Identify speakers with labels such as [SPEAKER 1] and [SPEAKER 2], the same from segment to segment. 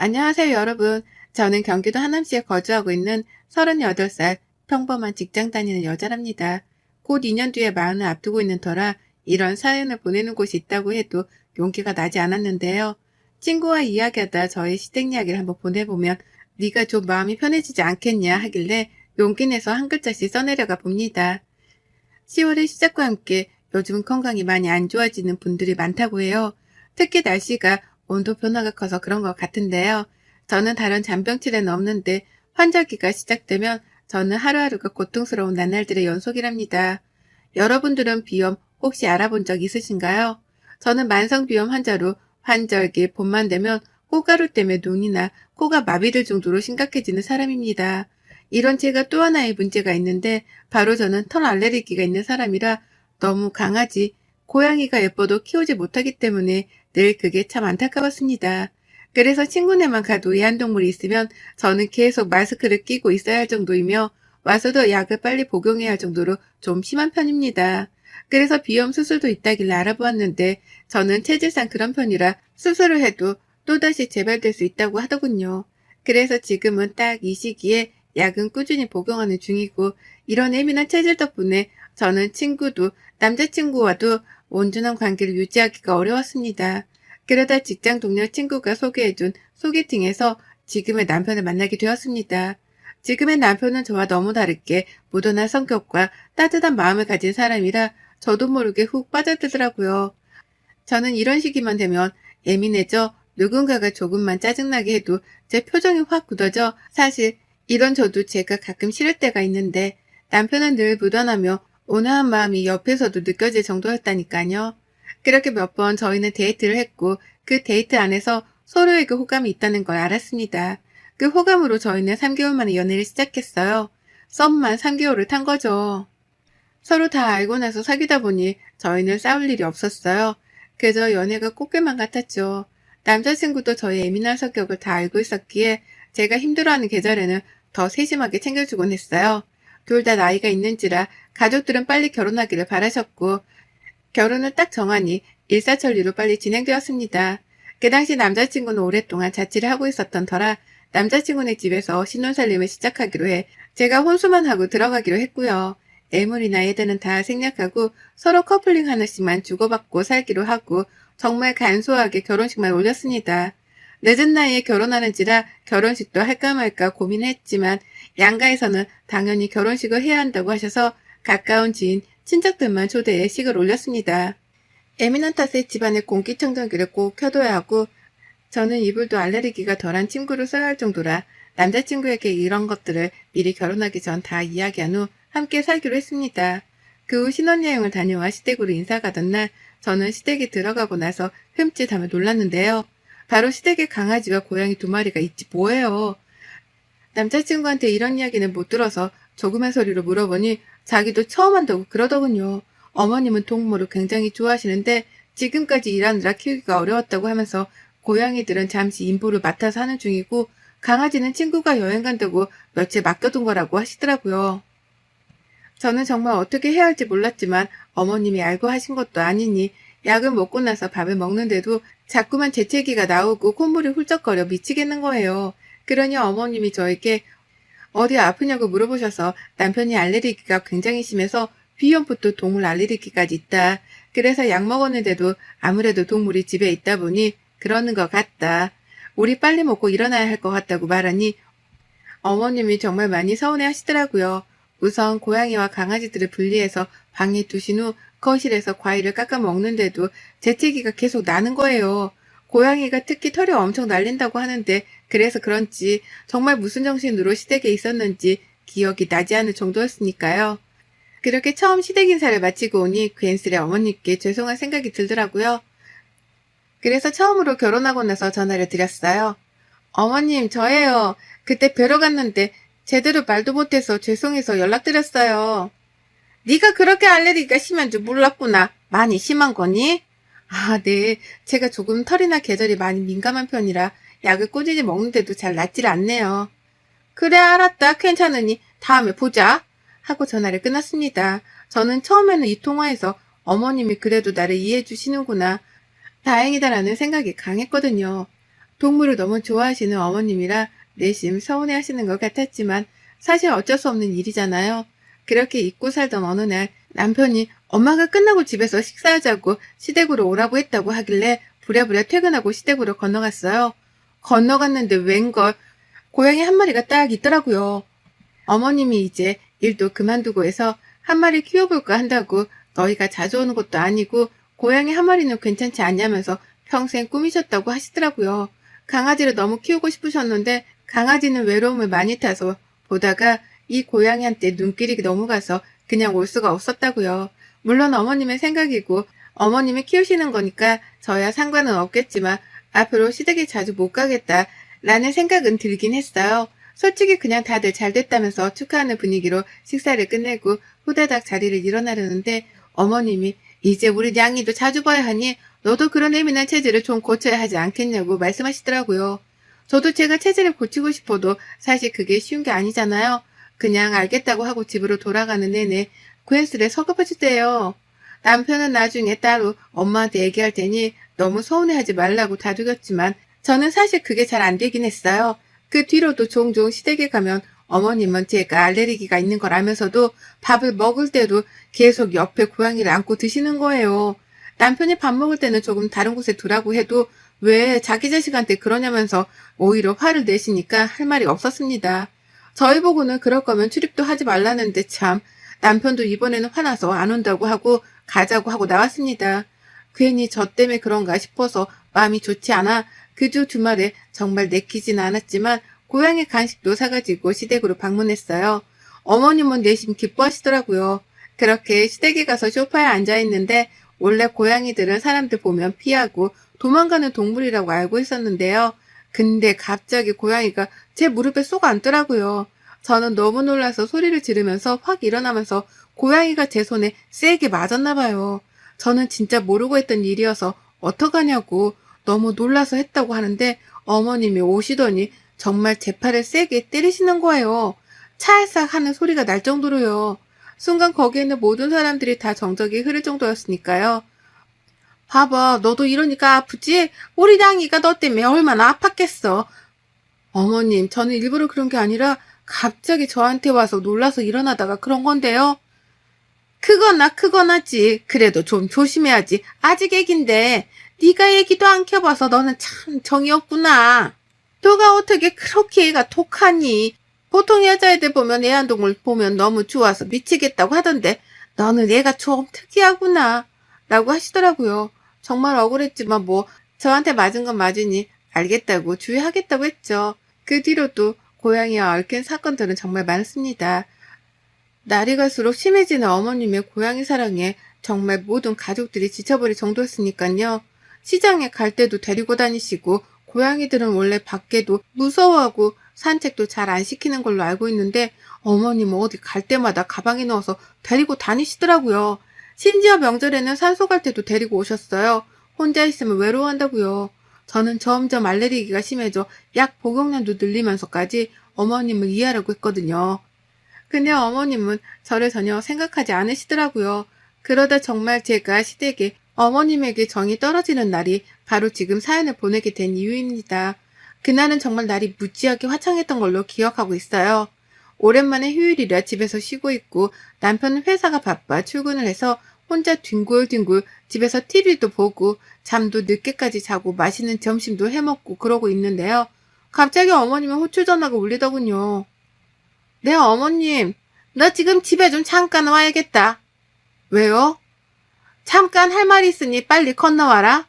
[SPEAKER 1] 안녕하세요, 여러분. 저는 경기도 하남시에 거주하고 있는 38살 평범한 직장 다니는 여자랍니다. 곧 2년 뒤에 마흔을 앞두고 있는 터라 이런 사연을 보내는 곳이 있다고 해도 용기가 나지 않았는데요. 친구와 이야기하다 저의 시댁 이야기를 한번 보내보면 네가 좀 마음이 편해지지 않겠냐 하길래 용기 내서 한 글자씩 써내려가 봅니다. 10월의 시작과 함께 요즘 건강이 많이 안 좋아지는 분들이 많다고 해요. 특히 날씨가 온도 변화가 커서 그런 것 같은데요. 저는 다른 잔병 치레는 없는데 환절기가 시작되면 저는 하루하루가 고통스러운 나날들의 연속이랍니다. 여러분들은 비염 혹시 알아본 적 있으신가요? 저는 만성 비염 환자로 환절기 봄만 되면 꽃가루 때문에 눈이나 코가 마비될 정도로 심각해지는 사람입니다. 이런 제가 또 하나의 문제가 있는데 바로 저는 털 알레르기가 있는 사람이라 너무 강아지, 고양이가 예뻐도 키우지 못하기 때문에 늘 그게 참 안타까웠습니다. 그래서 친구네만 가도 애완동물이 있으면 저는 계속 마스크를 끼고 있어야 할 정도이며 와서도 약을 빨리 복용해야 할 정도로 좀 심한 편입니다. 그래서 비염 수술도 있다길래 알아보았는데 저는 체질상 그런 편이라 수술을 해도 또다시 재발될 수 있다고 하더군요. 그래서 지금은 딱 이 시기에 약은 꾸준히 복용하는 중이고 이런 예민한 체질 덕분에 저는 친구도 남자친구와도 온전한 관계를 유지하기가 어려웠습니다. 그러다 직장 동료 친구가 소개해준 소개팅에서 지금의 남편을 만나게 되었습니다. 지금의 남편은 저와 너무 다르게 무던한 성격과 따뜻한 마음을 가진 사람이라 저도 모르게 훅 빠져들더라고요. 저는 이런 시기만 되면 예민해져 누군가가 조금만 짜증나게 해도 제 표정이 확 굳어져 사실 이런 저도 제가 가끔 싫을 때가 있는데 남편은 늘 무던하며 온화한 마음이 옆에서도 느껴질 정도였다니까요. 그렇게 몇 번 저희는 데이트를 했고 그 데이트 안에서 서로에게 호감이 있다는 걸 알았습니다. 그 호감으로 저희는 3개월 만에 연애를 시작했어요. 썸만 3개월을 탄 거죠. 서로 다 알고 나서 사귀다 보니 저희는 싸울 일이 없었어요. 그저 연애가 꽃길만 같았죠. 남자친구도 저의 예민한 성격을 다 알고 있었기에 제가 힘들어하는 계절에는 더 세심하게 챙겨주곤 했어요. 둘 다 나이가 있는지라 가족들은 빨리 결혼하기를 바라셨고 결혼을 딱 정하니 일사천리로 빨리 진행되었습니다. 그 당시 남자친구는 오랫동안 자취를 하고 있었던 터라 남자친구네 집에서 신혼살림을 시작하기로 해 제가 혼수만 하고 들어가기로 했고요. 애물이나 애들은 다 생략하고 서로 커플링 하나씩만 주고받고 살기로 하고 정말 간소하게 결혼식만 올렸습니다. 늦은 나이에 결혼하는지라 결혼식도 할까 말까 고민했지만 양가에서는 당연히 결혼식을 해야 한다고 하셔서 가까운 지인, 친척들만 초대해 식을 올렸습니다. 예민한 탓에 집안에 공기청정기를 꼭 켜둬야 하고 저는 이불도 알레르기가 덜한 침구를 써야 할 정도라 남자친구에게 이런 것들을 미리 결혼하기 전 다 이야기한 후 함께 살기로 했습니다. 그 후 신혼여행을 다녀와 시댁으로 인사 가던 날 저는 시댁에 들어가고 나서 흠칫하며 놀랐는데요. 바로 시댁에 강아지와 고양이 2마리가 있지 뭐예요. 남자친구한테 이런 이야기는 못 들어서 조그만 소리로 물어보니 자기도 처음 한다고 그러더군요. 어머님은 동물을 굉장히 좋아하시는데 지금까지 일하느라 키우기가 어려웠다고 하면서 고양이들은 잠시 임보를 맡아서 하는 중이고 강아지는 친구가 여행 간다고 며칠 맡겨둔 거라고 하시더라고요. 저는 정말 어떻게 해야 할지 몰랐지만 어머님이 알고 하신 것도 아니니 약을 먹고 나서 밥을 먹는데도 자꾸만 재채기가 나오고 콧물이 훌쩍거려 미치겠는 거예요. 그러니 어머님이 저에게 어디 아프냐고 물어보셔서 남편이 알레르기가 굉장히 심해서 비염부터 동물 알레르기까지 있다. 그래서 약 먹었는데도 아무래도 동물이 집에 있다 보니 그러는 것 같다. 우리 빨리 먹고 일어나야 할 것 같다고 말하니 어머님이 정말 많이 서운해 하시더라고요. 우선 고양이와 강아지들을 분리해서 방에 두신 후 거실에서 과일을 깎아 먹는데도 재채기가 계속 나는 거예요. 고양이가 특히 털이 엄청 날린다고 하는데 그래서 그런지 정말 무슨 정신으로 시댁에 있었는지 기억이 나지 않을 정도였으니까요. 그렇게 처음 시댁 인사를 마치고 오니 괜스레 어머님께 죄송한 생각이 들더라고요. 그래서 처음으로 결혼하고 나서 전화를 드렸어요. 어머님, 저예요. 그때 뵈러 갔는데 제대로 말도 못해서 죄송해서 연락드렸어요. 네가 그렇게 알레르기가 심한 줄 몰랐구나. 많이 심한 거니? 아, 네. 제가 조금 털이나 계절이 많이 민감한 편이라 약을 꾸준히 먹는데도 잘 낫질 않네요. 그래, 알았다. 괜찮으니 다음에 보자. 하고 전화를 끊었습니다. 저는 처음에는 이 통화에서 어머님이 그래도 나를 이해해 주시는구나. 다행이다라는 생각이 강했거든요. 동물을 너무 좋아하시는 어머님이라 내심 서운해 하시는 것 같았지만 사실 어쩔 수 없는 일이잖아요. 그렇게 잊고 살던 어느 날 남편이 엄마가 끝나고 집에서 식사하자고 시댁으로 오라고 했다고 하길래 부랴부랴 퇴근하고 시댁으로 건너갔어요. 건너갔는데 웬걸 고양이 한 마리가 딱 있더라고요. 어머님이 이제 일도 그만두고 해서 한 마리 키워볼까 한다고 너희가 자주 오는 것도 아니고 고양이 한 마리는 괜찮지 않냐면서 평생 꾸미셨다고 하시더라고요. 강아지를 너무 키우고 싶으셨는데 강아지는 외로움을 많이 타서 보다가 이 고양이한테 눈길이 넘어가서 그냥 올 수가 없었다고요. 물론 어머님의 생각이고 어머님이 키우시는 거니까 저야 상관은 없겠지만 앞으로 시댁에 자주 못 가겠다 라는 생각은 들긴 했어요. 솔직히 그냥 다들 잘 됐다면서 축하하는 분위기로 식사를 끝내고 후다닥 자리를 일어나려는데 어머님이 이제 우리 냥이도 자주 봐야 하니 너도 그런 예민한 체질을 좀 고쳐야 하지 않겠냐고 말씀하시더라고요. 저도 제가 체질을 고치고 싶어도 사실 그게 쉬운 게 아니잖아요. 그냥 알겠다고 하고 집으로 돌아가는 내내 괜스레 서급해주대요. 남편은 나중에 따로 엄마한테 얘기할 테니 너무 서운해하지 말라고 다독였지만 저는 사실 그게 잘 안 되긴 했어요. 그 뒤로도 종종 시댁에 가면 어머님은 제가 알레르기가 있는 걸 알면서도 밥을 먹을 때도 계속 옆에 고양이를 안고 드시는 거예요. 남편이 밥 먹을 때는 조금 다른 곳에 두라고 해도 왜 자기 자식한테 그러냐면서 오히려 화를 내시니까 할 말이 없었습니다. 저희 보고는 그럴 거면 출입도 하지 말라는데 참 남편도 이번에는 화나서 안 온다고 하고 가자고 하고 나왔습니다. 괜히 저 때문에 그런가 싶어서 마음이 좋지 않아 그 주 주말에 정말 내키진 않았지만 고양이 간식도 사가지고 시댁으로 방문했어요. 어머님은 내심 기뻐하시더라고요. 그렇게 시댁에 가서 소파에 앉아있는데 원래 고양이들은 사람들 보면 피하고 도망가는 동물이라고 알고 있었는데요. 근데 갑자기 고양이가 제 무릎에 쏙 앉더라고요. 저는 너무 놀라서 소리를 지르면서 확 일어나면서 고양이가 제 손에 세게 맞았나 봐요. 저는 진짜 모르고 했던 일이어서 어떡하냐고 너무 놀라서 했다고 하는데 어머님이 오시더니 정말 제 팔을 세게 때리시는 거예요. 찰싹 하는 소리가 날 정도로요. 순간 거기에 있는 모든 사람들이 다 정적이 흐를 정도였으니까요. 봐봐, 너도 이러니까 아프지? 우리 냥이가 너 때문에 얼마나 아팠겠어. 어머님, 저는 일부러 그런 게 아니라 갑자기 저한테 와서 놀라서 일어나다가 그런 건데요. 그거나지. 그래도 좀 조심해야지. 아직 애긴데. 네가 애기도 안 켜봐서 너는 참 정이 없구나. 너가 어떻게 그렇게 애가 독하니? 보통 여자애들 보면 애완동물 보면 너무 좋아서 미치겠다고 하던데 너는 애가 좀 특이하구나. 라고 하시더라고요. 정말 억울했지만 뭐 저한테 맞은 건 맞으니 알겠다고 주의하겠다고 했죠. 그 뒤로도 고양이와 얽힌 사건들은 정말 많습니다. 날이 갈수록 심해지는 어머님의 고양이 사랑에 정말 모든 가족들이 지쳐버릴 정도였으니까요. 시장에 갈 때도 데리고 다니시고 고양이들은 원래 밖에도 무서워하고 산책도 잘 안 시키는 걸로 알고 있는데 어머님은 어디 갈 때마다 가방에 넣어서 데리고 다니시더라고요. 심지어 명절에는 산소 갈 때도 데리고 오셨어요. 혼자 있으면 외로워한다고요. 저는 점점 알레르기가 심해져 약 복용량도 늘리면서까지 어머님을 이해하려고 했거든요. 근데 어머님은 저를 전혀 생각하지 않으시더라고요. 그러다 정말 제가 시댁에 어머님에게 정이 떨어지는 날이 바로 지금 사연을 보내게 된 이유입니다. 그날은 정말 날이 무지하게 화창했던 걸로 기억하고 있어요. 오랜만에 휴일이라 집에서 쉬고 있고 남편은 회사가 바빠 출근을 해서 혼자 뒹굴뒹굴 집에서 TV도 보고 잠도 늦게까지 자고 맛있는 점심도 해먹고 그러고 있는데요. 갑자기 어머님의 호출 전화가 울리더군요. 네, 어머님. 나 지금 집에 좀 잠깐 와야겠다. 왜요? 잠깐 할 말이 있으니 빨리 건너와라.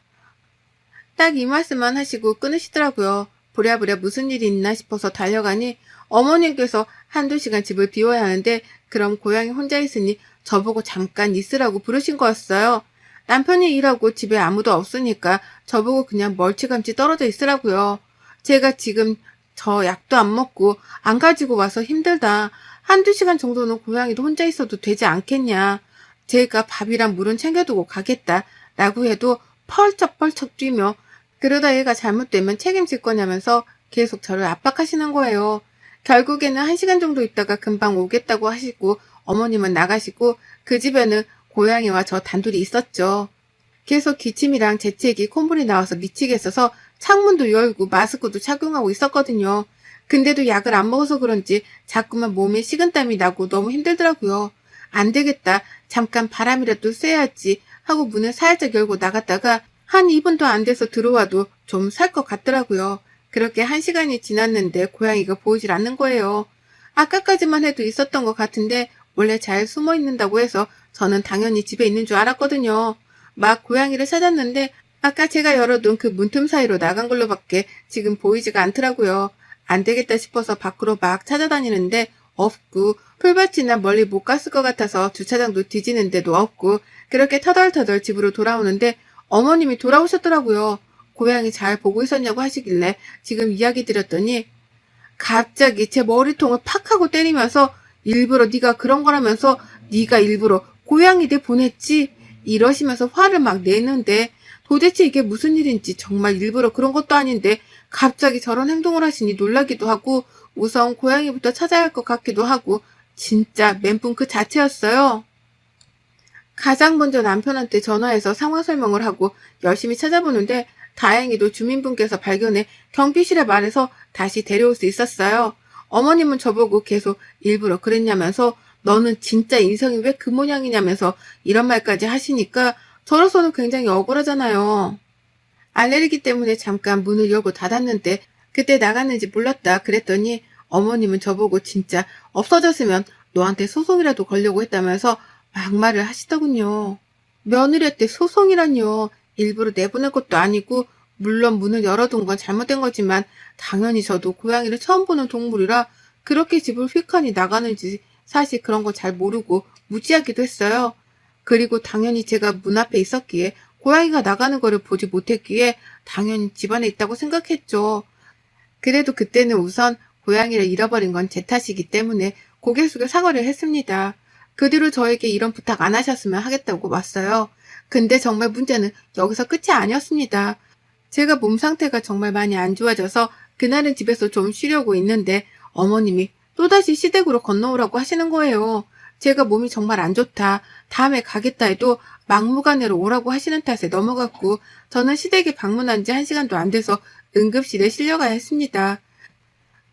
[SPEAKER 1] 딱 이 말씀만 하시고 끊으시더라고요. 부랴부랴 무슨 일이 있나 싶어서 달려가니 어머님께서 한두 시간 집을 비워야 하는데 그럼 고양이 혼자 있으니 저보고 잠깐 있으라고 부르신 거였어요. 남편이 일하고 집에 아무도 없으니까 저보고 그냥 멀찌감치 떨어져 있으라고요. 제가 지금 저 약도 안 먹고 안 가지고 와서 힘들다. 한두 시간 정도는 고양이도 혼자 있어도 되지 않겠냐. 제가 밥이랑 물은 챙겨두고 가겠다. 라고 해도 펄쩍펄쩍 뛰며 그러다 얘가 잘못되면 책임질 거냐면서 계속 저를 압박하시는 거예요. 결국에는 1시간 정도 있다가 금방 오겠다고 하시고 어머님은 나가시고 그 집에는 고양이와 저 단둘이 있었죠. 계속 기침이랑 재채기, 콧물이 나와서 미치겠어서 창문도 열고 마스크도 착용하고 있었거든요. 근데도 약을 안 먹어서 그런지 자꾸만 몸에 식은땀이 나고 너무 힘들더라고요. 안 되겠다. 잠깐 바람이라도 쐬야지 하고 문을 살짝 열고 나갔다가 한 2분도 안 돼서 들어와도 좀 살 것 같더라고요. 그렇게 1시간이 지났는데 고양이가 보이질 않는 거예요. 아까까지만 해도 있었던 것 같은데 원래 잘 숨어 있는다고 해서 저는 당연히 집에 있는 줄 알았거든요. 막 고양이를 찾았는데 아까 제가 열어둔 그 문틈 사이로 나간 걸로밖에 지금 보이지가 않더라고요. 안 되겠다 싶어서 밖으로 막 찾아다니는데 없고 풀밭이나 멀리 못 갔을 것 같아서 주차장도 뒤지는데도 없고 그렇게 터덜터덜 집으로 돌아오는데 어머님이 돌아오셨더라고요. 고양이 잘 보고 있었냐고 하시길래 지금 이야기 드렸더니 갑자기 제 머리통을 팍 하고 때리면서 일부러 네가 그런 거라면서 네가 일부러 고양이 내 보냈지 이러시면서 화를 막 내는데 도대체 이게 무슨 일인지 정말 일부러 그런 것도 아닌데 갑자기 저런 행동을 하시니 놀라기도 하고 우선 고양이부터 찾아야 할 것 같기도 하고 진짜 멘붕 그 자체였어요. 가장 먼저 남편한테 전화해서 상황 설명을 하고 열심히 찾아보는데 다행히도 주민분께서 발견해 경비실에 말해서 다시 데려올 수 있었어요. 어머님은 저보고 계속 일부러 그랬냐면서 너는 진짜 인성이 왜 그 모양이냐면서 이런 말까지 하시니까 저로서는 굉장히 억울하잖아요. 알레르기 때문에 잠깐 문을 열고 닫았는데 그때 나갔는지 몰랐다 그랬더니 어머님은 저보고 진짜 없어졌으면 너한테 소송이라도 걸려고 했다면서 막말을 하시더군요. 며느리한테 소송이라뇨. 일부러 내보낼 것도 아니고 물론 문을 열어둔 건 잘못된 거지만 당연히 저도 고양이를 처음 보는 동물이라 그렇게 집을 휙하니 나가는지 사실 그런 거 잘 모르고 무지하기도 했어요. 그리고 당연히 제가 문 앞에 있었기에 고양이가 나가는 거를 보지 못했기에 당연히 집안에 있다고 생각했죠. 그래도 그때는 우선 고양이를 잃어버린 건 제 탓이기 때문에 고개 숙여 사과를 했습니다. 그 뒤로 저에게 이런 부탁 안 하셨으면 하겠다고 왔어요. 근데 정말 문제는 여기서 끝이 아니었습니다. 제가 몸 상태가 정말 많이 안 좋아져서 그날은 집에서 좀 쉬려고 있는데 어머님이 또다시 시댁으로 건너오라고 하시는 거예요. 제가 몸이 정말 안 좋다. 다음에 가겠다 해도 막무가내로 오라고 하시는 탓에 넘어갔고 저는 시댁에 방문한 지 1시간도 안 돼서 응급실에 실려가야 했습니다.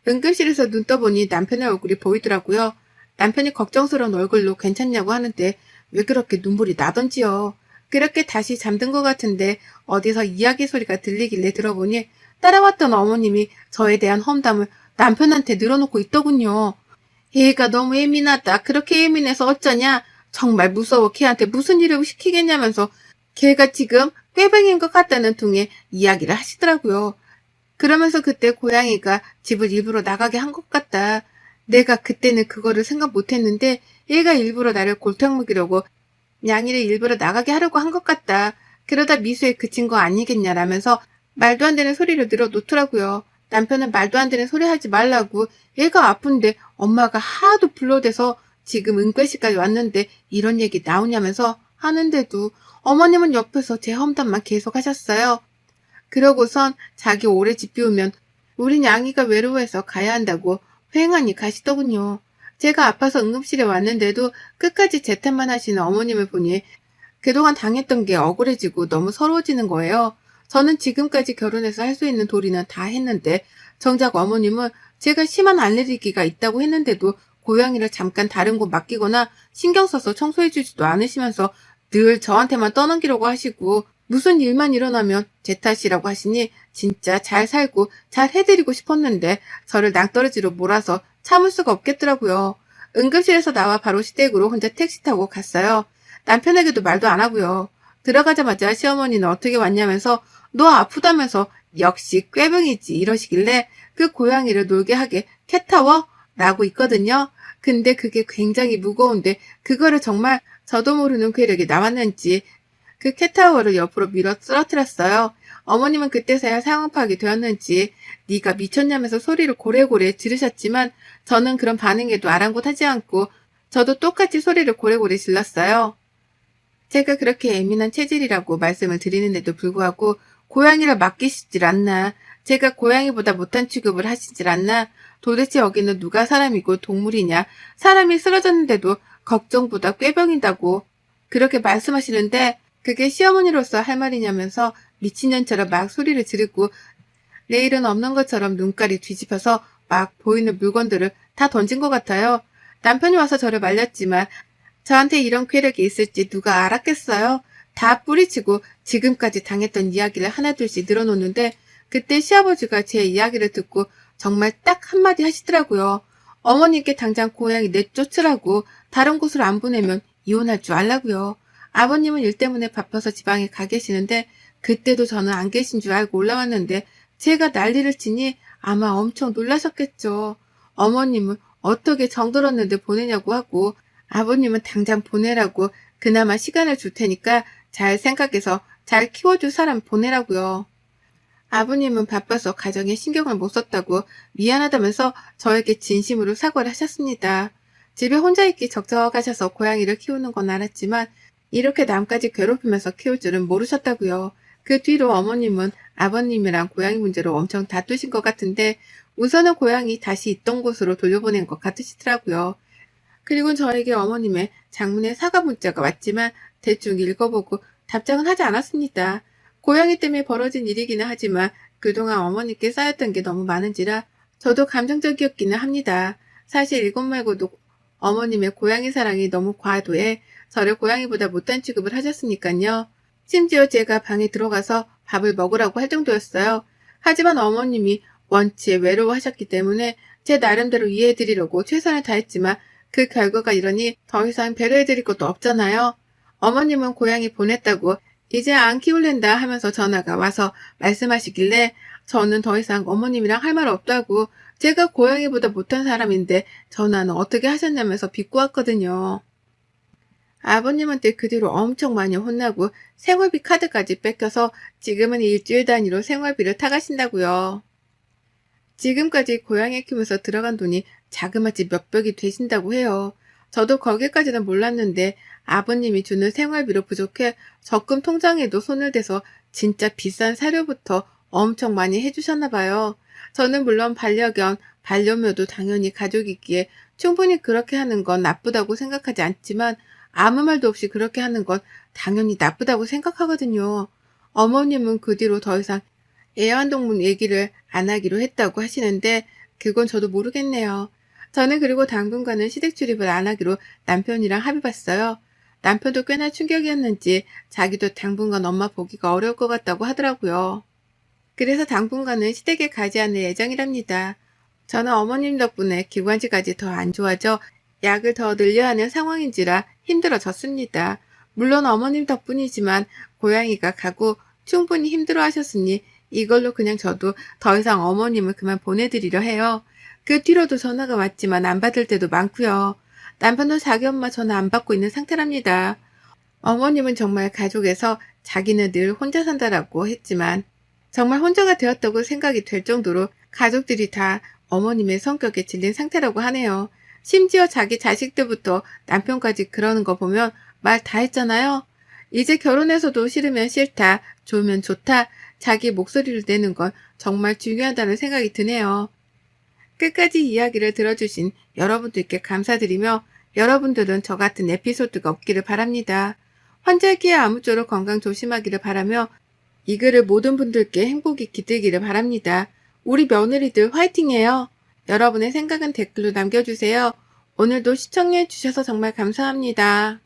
[SPEAKER 1] 응급실에서 눈 떠보니 남편의 얼굴이 보이더라고요. 남편이 걱정스러운 얼굴로 괜찮냐고 하는데 왜 그렇게 눈물이 나던지요. 그렇게 다시 잠든 것 같은데 어디서 이야기 소리가 들리길래 들어보니 따라왔던 어머님이 저에 대한 험담을 남편한테 늘어놓고 있더군요. 얘가 너무 예민하다. 그렇게 예민해서 어쩌냐. 정말 무서워. 걔한테 무슨 일을 시키겠냐면서 걔가 지금 꾀병인 것 같다는 둥에 이야기를 하시더라고요. 그러면서 그때 고양이가 집을 일부러 나가게 한 것 같다. 내가 그때는 그거를 생각 못했는데 얘가 일부러 나를 골탕 먹이려고 양이를 일부러 나가게 하려고 한 것 같다. 그러다 미수에 그친 거 아니겠냐라면서 말도 안 되는 소리를 늘어놓더라고요. 남편은 말도 안 되는 소리 하지 말라고 얘가 아픈데 엄마가 하도 불러대서 지금 응급실까지 왔는데 이런 얘기 나오냐면서 하는데도 어머님은 옆에서 제 험담만 계속 하셨어요. 그러고선 자기 오래 집 비우면 우린 양이가 외로워해서 가야 한다고 휑하니 가시더군요. 제가 아파서 응급실에 왔는데도 끝까지 제 탓만 하시는 어머님을 보니 그동안 당했던 게 억울해지고 너무 서러워지는 거예요. 저는 지금까지 결혼해서 할 수 있는 도리는 다 했는데 정작 어머님은 제가 심한 알레르기가 있다고 했는데도 고양이를 잠깐 다른 곳 맡기거나 신경 써서 청소해주지도 않으시면서 늘 저한테만 떠넘기려고 하시고 무슨 일만 일어나면 제 탓이라고 하시니 진짜 잘 살고 잘 해드리고 싶었는데 저를 낭떠러지로 몰아서 참을 수가 없겠더라고요. 응급실에서 나와 바로 시댁으로 혼자 택시 타고 갔어요. 남편에게도 말도 안 하고요. 들어가자마자 시어머니는 어떻게 왔냐면서 너 아프다면서 역시 꾀병이지 이러시길래 그 고양이를 놀게 하게 캣타워? 라고 있거든요. 근데 그게 굉장히 무거운데 그거를 정말 저도 모르는 괴력이 나왔는지 그 캣타워를 옆으로 밀어 쓰러뜨렸어요. 어머님은 그때서야 상황 파악이 되었는지 네가 미쳤냐면서 소리를 고래고래 지르셨지만 저는 그런 반응에도 아랑곳하지 않고 저도 똑같이 소리를 고래고래 질렀어요. 제가 그렇게 예민한 체질이라고 말씀을 드리는데도 불구하고 고양이를 맡기시질 않나. 제가 고양이보다 못한 취급을 하시질 않나. 도대체 여기는 누가 사람이고 동물이냐. 사람이 쓰러졌는데도 걱정보다 꾀병인다고 그렇게 말씀하시는데 그게 시어머니로서 할 말이냐면서 미친년처럼 막 소리를 지르고 내일은 없는 것처럼 눈깔이 뒤집혀서 막 보이는 물건들을 다 던진 것 같아요. 남편이 와서 저를 말렸지만 저한테 이런 쾌력이 있을지 누가 알았겠어요? 다 뿌리치고 지금까지 당했던 이야기를 하나둘씩 늘어놓는데 그때 시아버지가 제 이야기를 듣고 정말 딱 한마디 하시더라고요. 어머님께 당장 고향이 내쫓으라고 다른 곳으로 안 보내면 이혼할 줄 알라고요. 아버님은 일 때문에 바빠서 지방에 가 계시는데 그때도 저는 안 계신 줄 알고 올라왔는데 제가 난리를 치니 아마 엄청 놀라셨겠죠. 어머님은 어떻게 정들었는데 보내냐고 하고 아버님은 당장 보내라고 그나마 시간을 줄 테니까 잘 생각해서 잘 키워줄 사람 보내라고요. 아버님은 바빠서 가정에 신경을 못 썼다고 미안하다면서 저에게 진심으로 사과를 하셨습니다. 집에 혼자 있기 적적하셔서 고양이를 키우는 건 알았지만 이렇게 남까지 괴롭히면서 키울 줄은 모르셨다고요. 그 뒤로 어머님은 아버님이랑 고양이 문제로 엄청 다투신 것 같은데 우선은 고양이 다시 있던 곳으로 돌려보낸 것 같으시더라고요. 그리고 저에게 어머님의 장문의 사과 문자가 왔지만 대충 읽어보고 답장은 하지 않았습니다. 고양이 때문에 벌어진 일이기는 하지만 그동안 어머니께 쌓였던 게 너무 많은지라 저도 감정적이었기는 합니다. 사실 이것 말고도 어머님의 고양이 사랑이 너무 과도해 저를 고양이보다 못한 취급을 하셨으니까요. 심지어 제가 방에 들어가서 밥을 먹으라고 할 정도였어요. 하지만 어머님이 원체 외로워하셨기 때문에 제 나름대로 이해해드리려고 최선을 다했지만 그 결과가 이러니 더 이상 배려해드릴 것도 없잖아요. 어머님은 고양이 보냈다고 이제 안 키울랜다 하면서 전화가 와서 말씀하시길래 저는 더 이상 어머님이랑 할 말 없다고 제가 고양이보다 못한 사람인데 전화는 어떻게 하셨냐면서 비꼬았거든요. 아버님한테 그 뒤로 엄청 많이 혼나고 생활비 카드까지 뺏겨서 지금은 일주일 단위로 생활비를 타가신다고요. 지금까지 고양이 키우면서 들어간 돈이 자그마치 몇백이 되신다고 해요. 저도 거기까지는 몰랐는데 아버님이 주는 생활비로 부족해 적금 통장에도 손을 대서 진짜 비싼 사료부터 엄청 많이 해주셨나 봐요. 저는 물론 반려견, 반려묘도 당연히 가족이기에 충분히 그렇게 하는 건 나쁘다고 생각하지 않지만 아무 말도 없이 그렇게 하는 건 당연히 나쁘다고 생각하거든요. 어머님은 그 뒤로 더 이상 애완동물 얘기를 안 하기로 했다고 하시는데 그건 저도 모르겠네요. 저는 그리고 당분간은 시댁 출입을 안 하기로 남편이랑 합의봤어요. 남편도 꽤나 충격이었는지 자기도 당분간 엄마 보기가 어려울 것 같다고 하더라고요. 그래서 당분간은 시댁에 가지 않을 예정이랍니다. 저는 어머님 덕분에 기관지까지 더 안 좋아져 약을 더 늘려야 하는 상황인지라 힘들어졌습니다. 물론 어머님 덕분이지만 고양이가 가고 충분히 힘들어하셨으니 이걸로 그냥 저도 더 이상 어머님을 그만 보내드리려 해요. 그 뒤로도 전화가 왔지만 안 받을 때도 많고요. 남편도 자기 엄마 전화 안 받고 있는 상태랍니다. 어머님은 정말 가족에서 자기는 늘 혼자 산다라고 했지만 정말 혼자가 되었다고 생각이 될 정도로 가족들이 다 어머님의 성격에 질린 상태라고 하네요. 심지어 자기 자식들부터 남편까지 그러는 거 보면 말 다 했잖아요. 이제 결혼해서도 싫으면 싫다, 좋으면 좋다, 자기 목소리를 내는 건 정말 중요하다는 생각이 드네요. 끝까지 이야기를 들어주신 여러분들께 감사드리며 여러분들은 저 같은 에피소드가 없기를 바랍니다. 환절기에 아무쪼록 건강 조심하기를 바라며 이 글을 모든 분들께 행복이 깃들기를 바랍니다. 우리 며느리들 화이팅해요. 여러분의 생각은 댓글로 남겨주세요. 오늘도 시청해 주셔서 정말 감사합니다.